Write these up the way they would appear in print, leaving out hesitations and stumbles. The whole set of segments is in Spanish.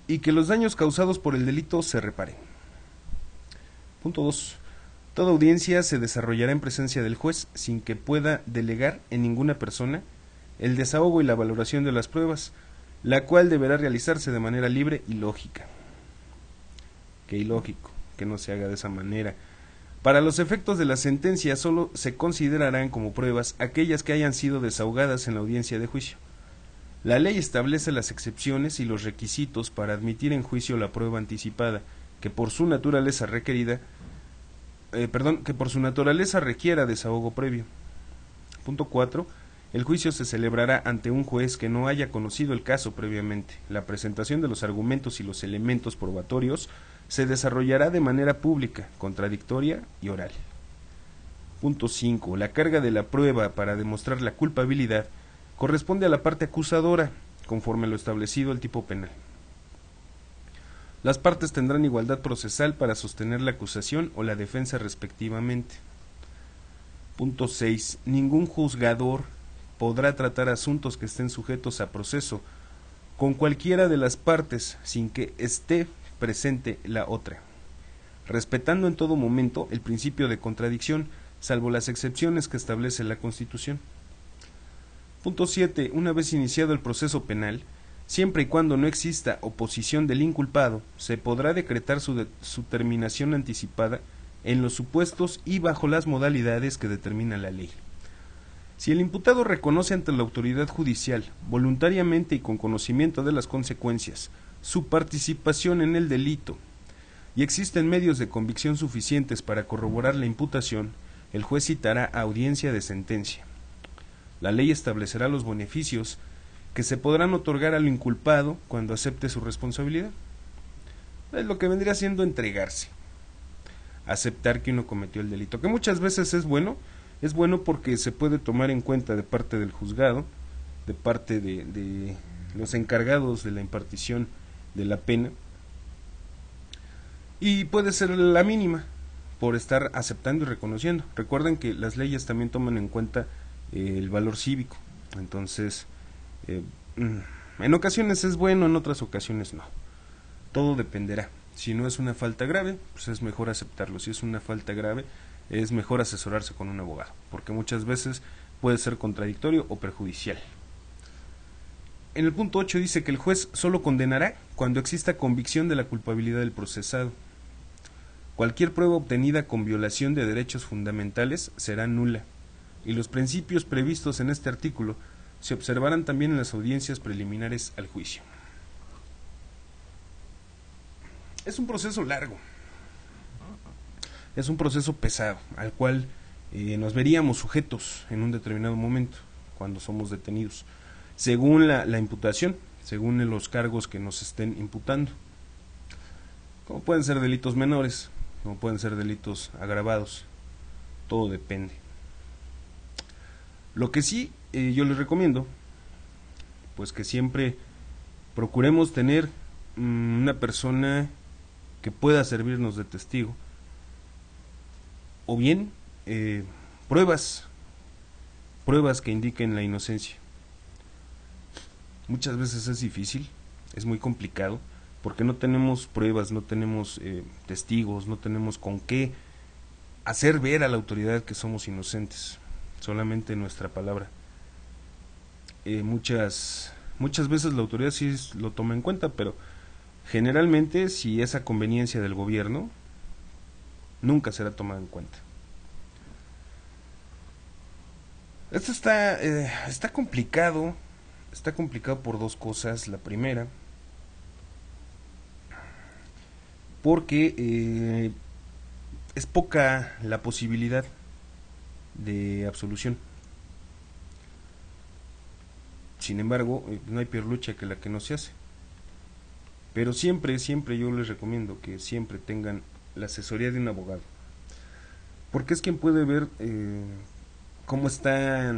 y que los daños causados por el delito se reparen. Punto 2. Toda audiencia se desarrollará en presencia del juez sin que pueda delegar en ninguna persona el desahogo y la valoración de las pruebas, la cual deberá realizarse de manera libre y lógica. Qué ilógico que no se haga de esa manera. Para los efectos de la sentencia solo se considerarán como pruebas aquellas que hayan sido desahogadas en la audiencia de juicio. La ley establece las excepciones y los requisitos para admitir en juicio la prueba anticipada, que por su naturaleza requiera desahogo previo. Punto 4. El juicio se celebrará ante un juez que no haya conocido el caso previamente. La presentación de los argumentos y los elementos probatorios se desarrollará de manera pública, contradictoria y oral. Punto 5. La carga de la prueba para demostrar la culpabilidad corresponde a la parte acusadora, conforme a lo establecido el tipo penal. Las partes tendrán igualdad procesal para sostener la acusación o la defensa respectivamente. Punto 6. Ningún juzgador podrá tratar asuntos que estén sujetos a proceso con cualquiera de las partes sin que esté presente la otra, respetando en todo momento el principio de contradicción, salvo las excepciones que establece la Constitución. Punto 7. Una vez iniciado el proceso penal, siempre y cuando no exista oposición del inculpado, se podrá decretar su terminación anticipada en los supuestos y bajo las modalidades que determina la ley. Si el imputado reconoce ante la autoridad judicial, voluntariamente y con conocimiento de las consecuencias, su participación en el delito, y existen medios de convicción suficientes para corroborar la imputación, el juez citará audiencia de sentencia. La ley establecerá los beneficios que se podrán otorgar al inculpado cuando acepte su responsabilidad. Es lo que vendría siendo entregarse, aceptar que uno cometió el delito, que muchas veces es bueno porque se puede tomar en cuenta de parte del juzgado, de parte de los encargados de la impartición de la pena, y puede ser la mínima por estar aceptando y reconociendo. Recuerden que las leyes también toman en cuenta el valor cívico, entonces en ocasiones es bueno, en otras ocasiones no. Todo dependerá. Si no es una falta grave, pues es mejor aceptarlo. Si es una falta grave, es mejor asesorarse con un abogado, porque muchas veces puede ser contradictorio o perjudicial. En el punto 8 dice que el juez solo condenará cuando exista convicción de la culpabilidad del procesado. Cualquier prueba obtenida con violación de derechos fundamentales será nula, y los principios previstos en este artículo se observarán también en las audiencias preliminares al juicio. Es un proceso largo, es un proceso pesado, al cual nos veríamos sujetos en un determinado momento, cuando somos detenidos, según la imputación, según los cargos que nos estén imputando. Como pueden ser delitos menores, como pueden ser delitos agravados, todo depende. Lo que sí yo les recomiendo, pues que siempre procuremos tener una persona que pueda servirnos de testigo, o bien pruebas que indiquen la inocencia. Muchas veces es difícil, es muy complicado, porque no tenemos pruebas, no tenemos testigos, no tenemos con qué hacer ver a la autoridad que somos inocentes, solamente nuestra palabra. Muchas veces la autoridad sí lo toma en cuenta, pero generalmente, si es a conveniencia del gobierno, nunca será tomado en cuenta. Esto está complicado por dos cosas. La primera, porque es poca la posibilidad de absolución. Sin embargo, no hay peor lucha que la que no se hace. Pero siempre yo les recomiendo que siempre tengan la asesoría de un abogado, porque es quien puede ver cómo está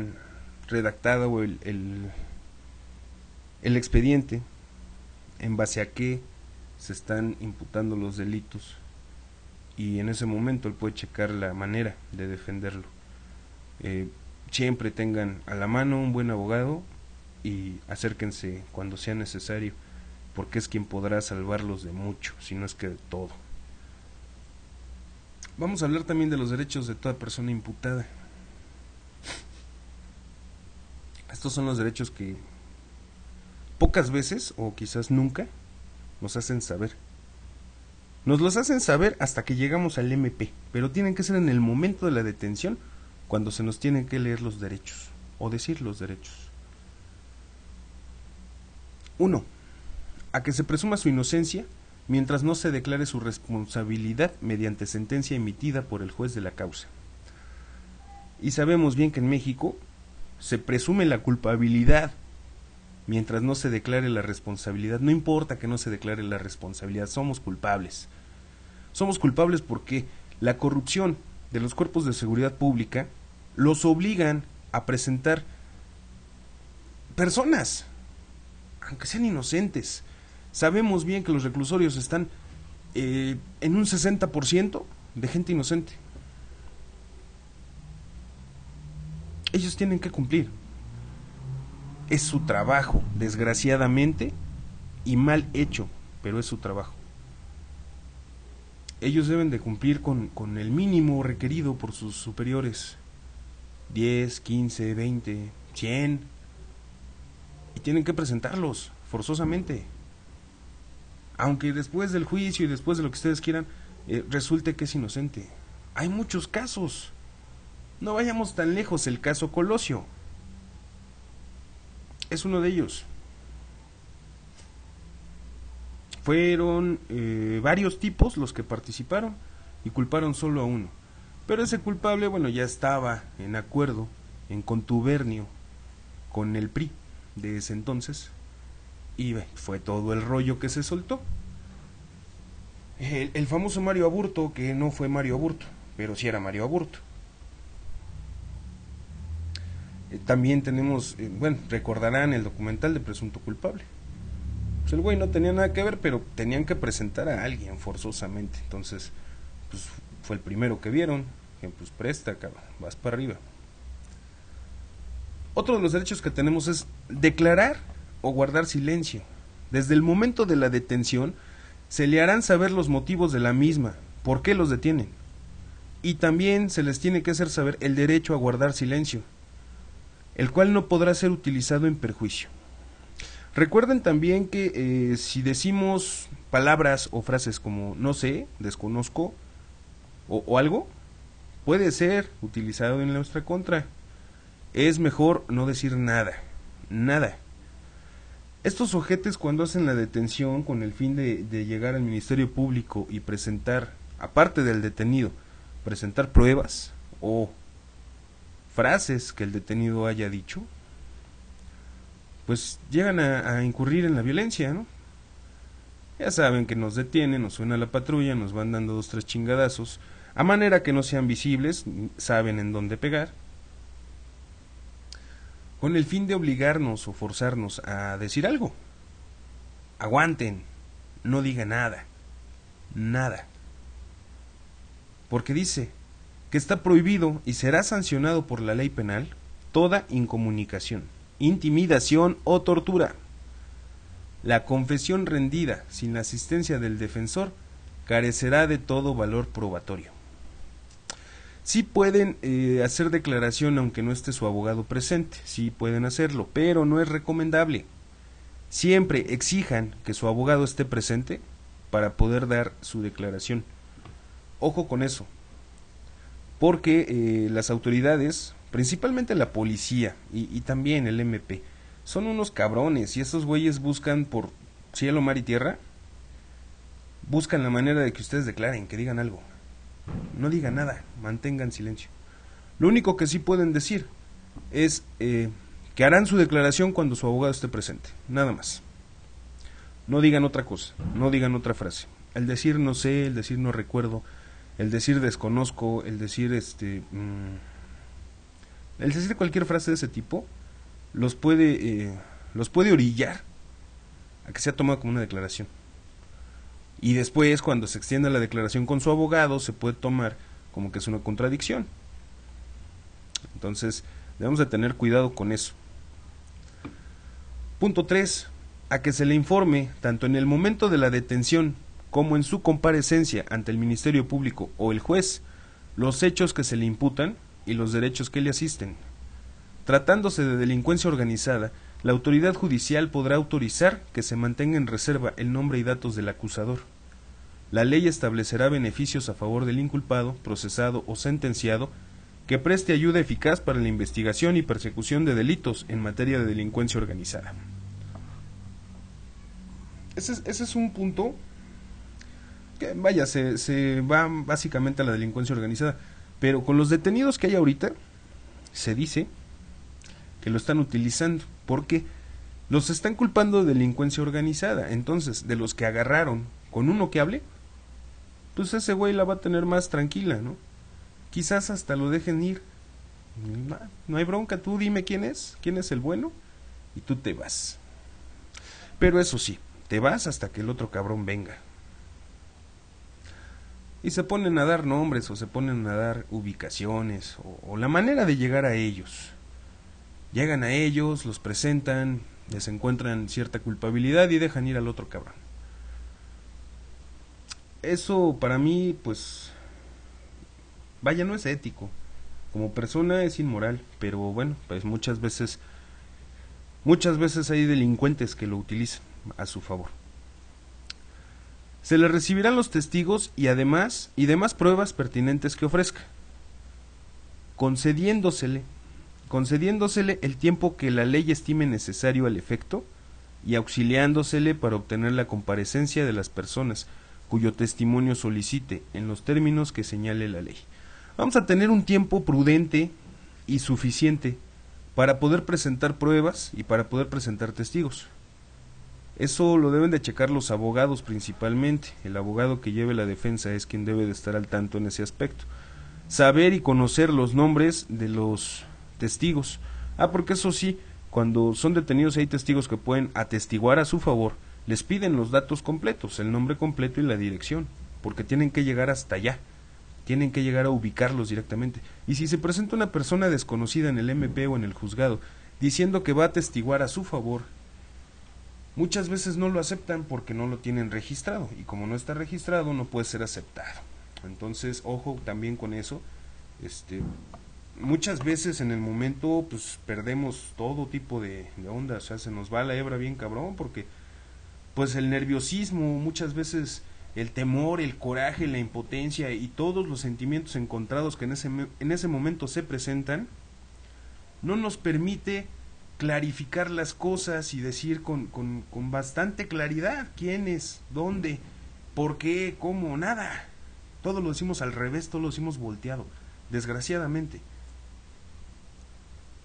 redactado el expediente, en base a qué se están imputando los delitos, y en ese momento él puede checar la manera de defenderlo. Siempre tengan a la mano un buen abogado y acérquense cuando sea necesario. porque es quien podrá salvarlos de mucho, si no es que de todo. Vamos a hablar también de los derechos de toda persona imputada. Estos son los derechos que pocas veces, o quizás nunca, nos hacen saber. Nos los hacen saber hasta que llegamos al MP, pero tienen que ser en el momento de la detención, cuando se nos tienen que leer los derechos, o decir los derechos. 1. A que se presuma su inocencia, mientras no se declare su responsabilidad mediante sentencia emitida por el juez de la causa. Y sabemos bien que en México se presume la culpabilidad mientras no se declare la responsabilidad. No importa que no se declare la responsabilidad, somos culpables. Somos culpables porque la corrupción de los cuerpos de seguridad pública los obligan a presentar personas, aunque sean inocentes. Sabemos bien que los reclusorios están en un 60% de gente inocente. Ellos tienen que cumplir. Es su trabajo, desgraciadamente, y mal hecho, pero es su trabajo. Ellos deben de cumplir con el mínimo requerido por sus superiores. 10, 15, 20, 100. Y tienen que presentarlos, forzosamente. Aunque después del juicio y después de lo que ustedes quieran, resulte que es inocente. Hay muchos casos. No vayamos tan lejos, el caso Colosio es uno de ellos. Fueron varios tipos los que participaron y culparon solo a uno. Pero ese culpable, bueno, ya estaba en acuerdo, en contubernio con el PRI de ese entonces, y fue todo el rollo que se soltó. El famoso Mario Aburto, que no fue Mario Aburto, pero sí era Mario Aburto. También tenemos, bueno, recordarán el documental de Presunto Culpable. Pues el güey no tenía nada que ver, pero tenían que presentar a alguien forzosamente. Entonces, pues fue el primero que vieron, que pues presta, cabrón, vas para arriba. Otro de los derechos que tenemos es declarar o guardar silencio. Desde el momento de la detención, se le harán saber los motivos de la misma, por qué los detienen. Y también se les tiene que hacer saber el derecho a guardar silencio, el cual no podrá ser utilizado en perjuicio. Recuerden también que si decimos palabras o frases como no sé, desconozco o algo, puede ser utilizado en nuestra contra. Es mejor no decir nada, nada. Estos ojetes, cuando hacen la detención con el fin de llegar al Ministerio Público y presentar, aparte del detenido, presentar pruebas o frases que el detenido haya dicho, pues llegan a incurrir en la violencia, ¿no? Ya saben que nos detienen, nos suena la patrulla, nos van dando 2, 3 chingadazos, a manera que no sean visibles, saben en dónde pegar, con el fin de obligarnos o forzarnos a decir algo. Aguanten, no diga nada, nada. Porque dice que está prohibido y será sancionado por la ley penal toda incomunicación, intimidación o tortura. La confesión rendida sin la asistencia del defensor carecerá de todo valor probatorio. Sí pueden hacer declaración aunque no esté su abogado presente, sí pueden hacerlo, pero no es recomendable. Siempre exijan que su abogado esté presente para poder dar su declaración. Ojo con eso, porque las autoridades, principalmente la policía y también el MP, son unos cabrones y esos güeyes buscan por cielo, mar y tierra, buscan la manera de que ustedes declaren, que digan algo. No digan nada, mantengan silencio. Lo único que sí pueden decir es que harán su declaración cuando su abogado esté presente, nada más. No digan otra cosa, no digan otra frase. El decir no sé, el decir no recuerdo, el decir desconozco, el decir el decir cualquier frase de ese tipo los puede orillar a que sea tomado como una declaración. Y después, cuando se extienda la declaración con su abogado, se puede tomar como que es una contradicción. Entonces, debemos de tener cuidado con eso. Punto 3. a que se le informe, tanto en el momento de la detención como en su comparecencia ante el Ministerio Público o el juez, los hechos que se le imputan y los derechos que le asisten. Tratándose de delincuencia organizada, la autoridad judicial podrá autorizar que se mantenga en reserva el nombre y datos del acusador. La ley establecerá beneficios a favor del inculpado, procesado o sentenciado que preste ayuda eficaz para la investigación y persecución de delitos en materia de delincuencia organizada. Ese es un punto que, vaya, se va básicamente a la delincuencia organizada, pero con los detenidos que hay ahorita, se dice que lo están utilizando, porque los están culpando de delincuencia organizada. Entonces, de los que agarraron con uno que hable, pues ese güey la va a tener más tranquila, ¿no? Quizás hasta lo dejen ir. No hay bronca, tú dime quién es el bueno, y tú te vas. Pero eso sí, te vas hasta que el otro cabrón venga. Y se ponen a dar nombres o se ponen a dar ubicaciones o la manera de llegar a ellos. Llegan a ellos, los presentan, les encuentran cierta culpabilidad y dejan ir al otro cabrón. Eso para mí, pues, vaya, no es ético. Como persona es inmoral, pero bueno, pues muchas veces hay delincuentes que lo utilizan a su favor. Se le recibirán los testigos y demás pruebas pertinentes que ofrezca, concediéndosele el tiempo que la ley estime necesario al efecto y auxiliándosele para obtener la comparecencia de las personas cuyo testimonio solicite en los términos que señale la ley. Vamos a tener un tiempo prudente y suficiente para poder presentar pruebas y para poder presentar testigos. Eso lo deben de checar los abogados principalmente. El abogado que lleve la defensa es quien debe de estar al tanto en ese aspecto. Saber y conocer los nombres de los testigos. Porque eso sí, cuando son detenidos hay testigos que pueden atestiguar a su favor, les piden los datos completos, el nombre completo y la dirección, porque tienen que llegar hasta allá, tienen que llegar a ubicarlos directamente. Y si se presenta una persona desconocida en el MP o en el juzgado diciendo que va a atestiguar a su favor, muchas veces no lo aceptan porque no lo tienen registrado, y como no está registrado no puede ser aceptado. Entonces, ojo también con eso. Muchas veces en el momento pues perdemos todo tipo de onda, o sea, se nos va la hebra bien cabrón, porque pues el nerviosismo, muchas veces el temor, el coraje, la impotencia y todos los sentimientos encontrados que en ese momento se presentan, no nos permite clarificar las cosas y decir con bastante claridad quién es, dónde, por qué, cómo, nada. Todo lo decimos al revés, todo lo decimos volteado, desgraciadamente.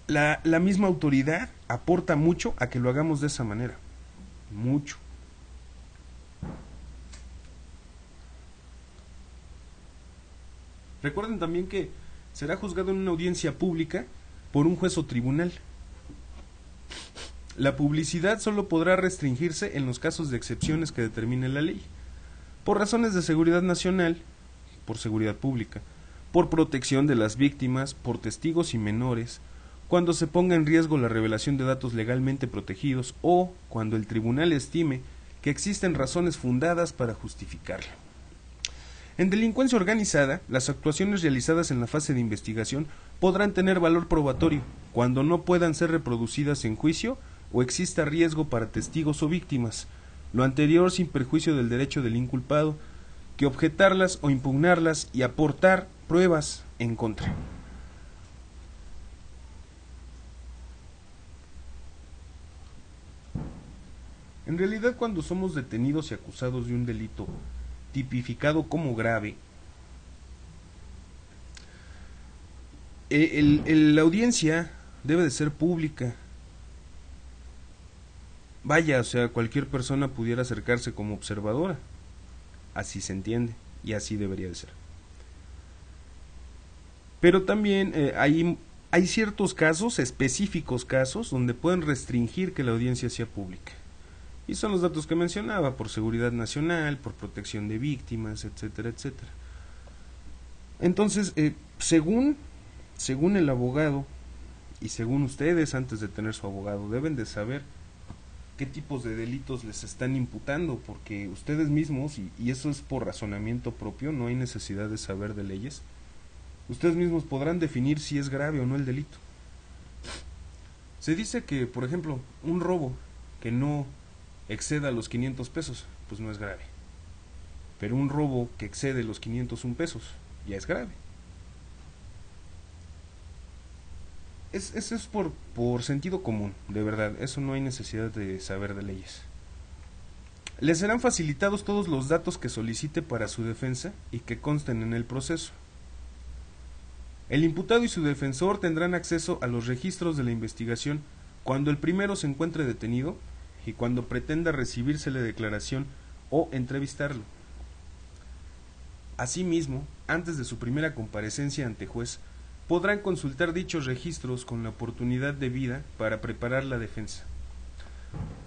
La misma autoridad aporta mucho a que lo hagamos de esa manera, mucho. Recuerden también que será juzgado en una audiencia pública por un juez o tribunal. La publicidad solo podrá restringirse en los casos de excepciones que determine la ley, por razones de seguridad nacional, por seguridad pública, por protección de las víctimas, por testigos y menores, cuando se ponga en riesgo la revelación de datos legalmente protegidos o cuando el tribunal estime que existen razones fundadas para justificarla. En delincuencia organizada, las actuaciones realizadas en la fase de investigación podrán tener valor probatorio cuando no puedan ser reproducidas en juicio o exista riesgo para testigos o víctimas, lo anterior sin perjuicio del derecho del inculpado, que objetarlas o impugnarlas y aportar pruebas en contra. En realidad, cuando somos detenidos y acusados de un delito tipificado como grave, la audiencia debe de ser pública. Vaya, o sea, cualquier persona pudiera acercarse como observadora. Así se entiende y así debería de ser. Pero también hay ciertos casos, específicos casos, donde pueden restringir que la audiencia sea pública. Y son los datos que mencionaba, por seguridad nacional, por protección de víctimas, etcétera, etcétera. Entonces, según el abogado, y según ustedes antes de tener su abogado, deben de saber qué tipos de delitos les están imputando, porque ustedes mismos, y eso es por razonamiento propio, no hay necesidad de saber de leyes, ustedes mismos podrán definir si es grave o no el delito. Se dice que, por ejemplo, un robo que no exceda los 500 pesos, pues no es grave. Pero un robo que excede los 501 pesos, ya es grave. Eso es por sentido común, de verdad, eso no hay necesidad de saber de leyes. Les serán facilitados todos los datos que solicite para su defensa y que consten en el proceso. El imputado y su defensor tendrán acceso a los registros de la investigación cuando el primero se encuentre detenido y cuando pretenda recibírsele declaración o entrevistarlo. Asimismo, antes de su primera comparecencia ante juez, podrán consultar dichos registros con la oportunidad debida para preparar la defensa.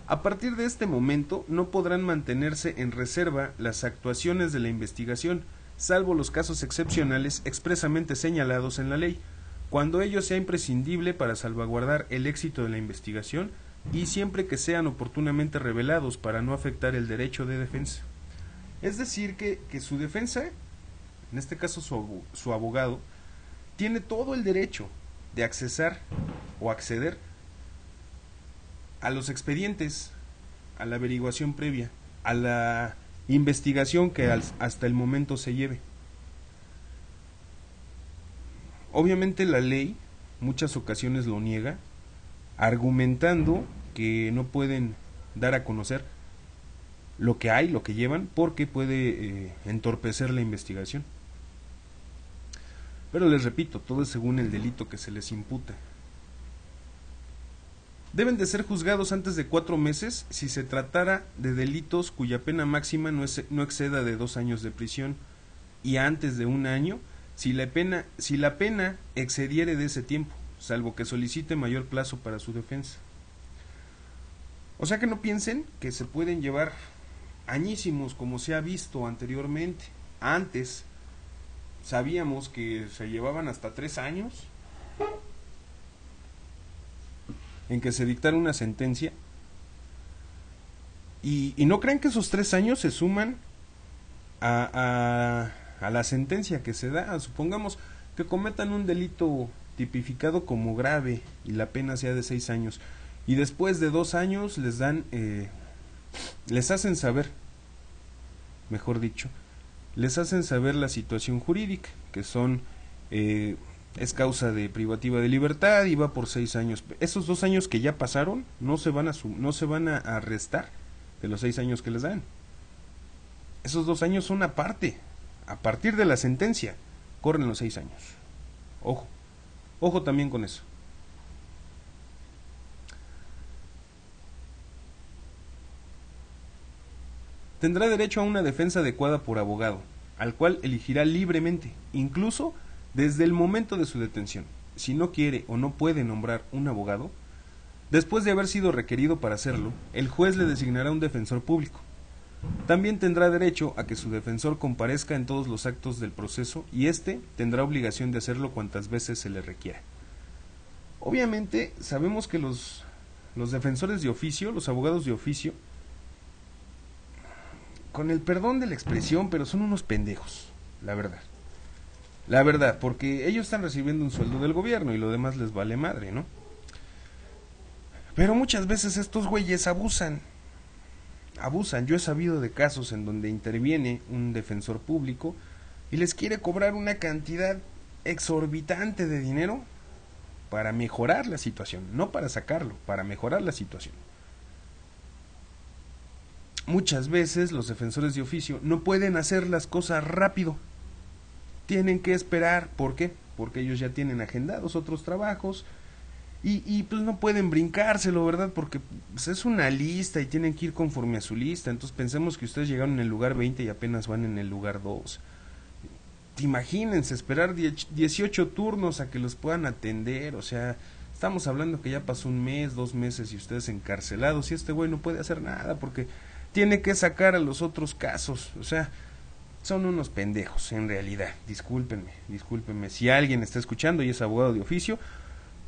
A partir de este momento no podrán mantenerse en reserva las actuaciones de la investigación, salvo los casos excepcionales expresamente señalados en la ley, cuando ello sea imprescindible para salvaguardar el éxito de la investigación y siempre que sean oportunamente revelados para no afectar el derecho de defensa. Es decir, que su defensa, en este caso su abogado, tiene todo el derecho de accesar o acceder a los expedientes, a la averiguación previa, a la investigación que hasta el momento se lleve. Obviamente la ley muchas ocasiones lo niega, argumentando que no pueden dar a conocer lo que hay, lo que llevan, porque puede entorpecer la investigación. Pero les repito, todo es según el delito que se les imputa. Deben de ser juzgados antes de 4 meses si se tratara de delitos cuya pena máxima no exceda de 2 años de prisión, y antes de 1 año si la pena excediere de ese tiempo, salvo que solicite mayor plazo para su defensa. O sea que no piensen que se pueden llevar añísimos como se ha visto anteriormente. Antes sabíamos que se llevaban hasta 3 años en que se dictara una sentencia, y no crean que esos 3 años se suman a la sentencia que se da. Supongamos que cometan un delito tipificado como grave y la pena sea de 6 años, y después de 2 años les dan, les hacen saber, mejor dicho, les hacen saber la situación jurídica, que son, es causa de privativa de libertad y va por 6 años. Esos 2 años que ya pasaron no se van a restar de los 6 años que les dan. Esos 2 años son aparte. A partir de la sentencia corren los 6 años. Ojo también con eso. Tendrá derecho a una defensa adecuada por abogado, al cual elegirá libremente, incluso desde el momento de su detención. Si no quiere o no puede nombrar un abogado, después de haber sido requerido para hacerlo, el juez le designará un defensor público. También tendrá derecho a que su defensor comparezca en todos los actos del proceso, y éste tendrá obligación de hacerlo cuantas veces se le requiera. Obviamente sabemos que los defensores de oficio, los abogados de oficio, con el perdón de la expresión, pero son unos pendejos, la verdad, porque ellos están recibiendo un sueldo del gobierno y lo demás les vale madre, ¿no? Pero muchas veces estos güeyes abusan. Yo he sabido de casos en donde interviene un defensor público y les quiere cobrar una cantidad exorbitante de dinero para mejorar la situación, no para sacarlo, para mejorar la situación. Muchas veces los defensores de oficio no pueden hacer las cosas rápido, tienen que esperar. ¿Por qué? Porque ellos ya tienen agendados otros trabajos y pues no pueden brincárselo, ¿verdad? Porque pues, es una lista y tienen que ir conforme a su lista. Entonces pensemos que ustedes llegaron en el lugar 20 y apenas van en el lugar 2. Imagínense esperar 18 turnos a que los puedan atender. O sea, estamos hablando que ya pasó 1 mes, 2 meses y ustedes encarcelados, y este güey no puede hacer nada porque tiene que sacar a los otros casos. O sea, son unos pendejos en realidad. Discúlpenme si alguien está escuchando y es abogado de oficio,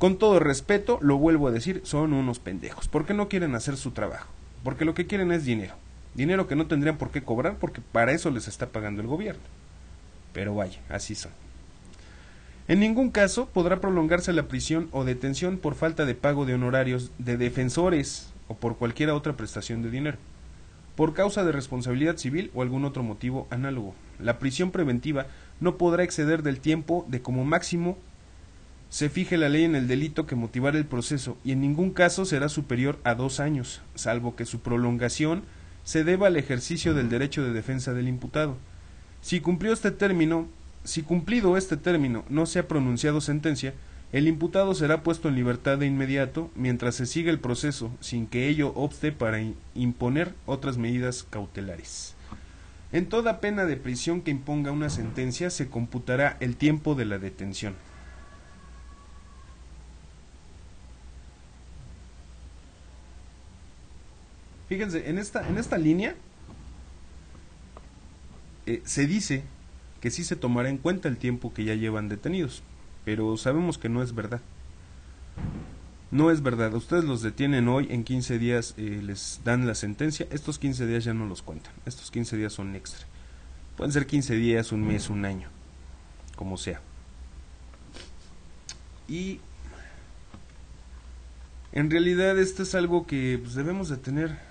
Con todo respeto, lo vuelvo a decir, son unos pendejos. ¿Por qué no quieren hacer su trabajo? Porque lo que quieren es dinero. Dinero que no tendrían por qué cobrar porque para eso les está pagando el gobierno. Pero vaya, así son. En ningún caso podrá prolongarse la prisión o detención por falta de pago de honorarios de defensores o por cualquier otra prestación de dinero, por causa de responsabilidad civil o algún otro motivo análogo. La prisión preventiva no podrá exceder del tiempo de como máximo se fije la ley en el delito que motivara el proceso y en ningún caso será superior a 2 años, salvo que su prolongación se deba al ejercicio del derecho de defensa del imputado. Si cumplido este término no se ha pronunciado sentencia, el imputado será puesto en libertad de inmediato mientras se siga el proceso, sin que ello obste para imponer otras medidas cautelares. En toda pena de prisión que imponga una sentencia se computará el tiempo de la detención. Fíjense, en esta línea se dice que sí se tomará en cuenta el tiempo que ya llevan detenidos, pero sabemos que no es verdad. No es verdad. Ustedes los detienen hoy, en 15 días les dan la sentencia. Estos 15 días ya no los cuentan. Estos 15 días son extra. Pueden ser 15 días, un mes, un año, como sea. Y en realidad esto es algo que pues, debemos de tener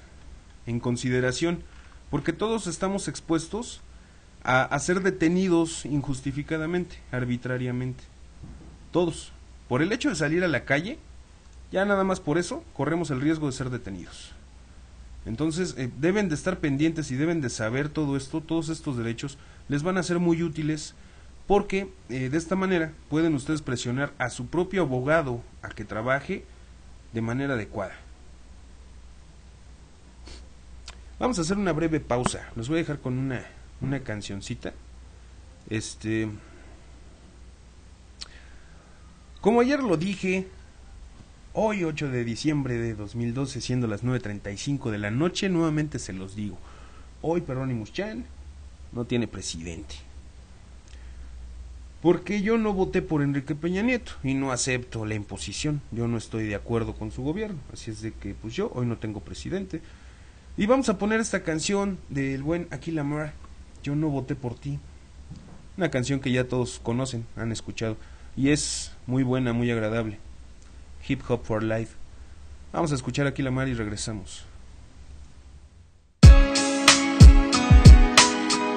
en consideración, porque todos estamos expuestos a ser detenidos injustificadamente, arbitrariamente. Todos. Por el hecho de salir a la calle, ya nada más por eso, corremos el riesgo de ser detenidos. Entonces, deben de estar pendientes y deben de saber todo esto, todos estos derechos les van a ser muy útiles, porque de esta manera pueden ustedes presionar a su propio abogado a que trabaje de manera adecuada. Vamos a hacer una breve pausa. Los voy a dejar con una cancioncita. Como ayer lo dije, hoy 8 de diciembre de 2012, siendo las 9:35 de la noche, nuevamente se los digo. Hoy Perónimos Chan no tiene presidente. Porque yo no voté por Enrique Peña Nieto y no acepto la imposición. Yo no estoy de acuerdo con su gobierno. Así es de que pues yo hoy no tengo presidente. Y vamos a poner esta canción del buen Akin Lamar, Yo no voté por ti. Una canción que ya todos conocen, han escuchado. Y es muy buena, muy agradable. Hip Hop for Life. Vamos a escuchar a Akin Lamar y regresamos.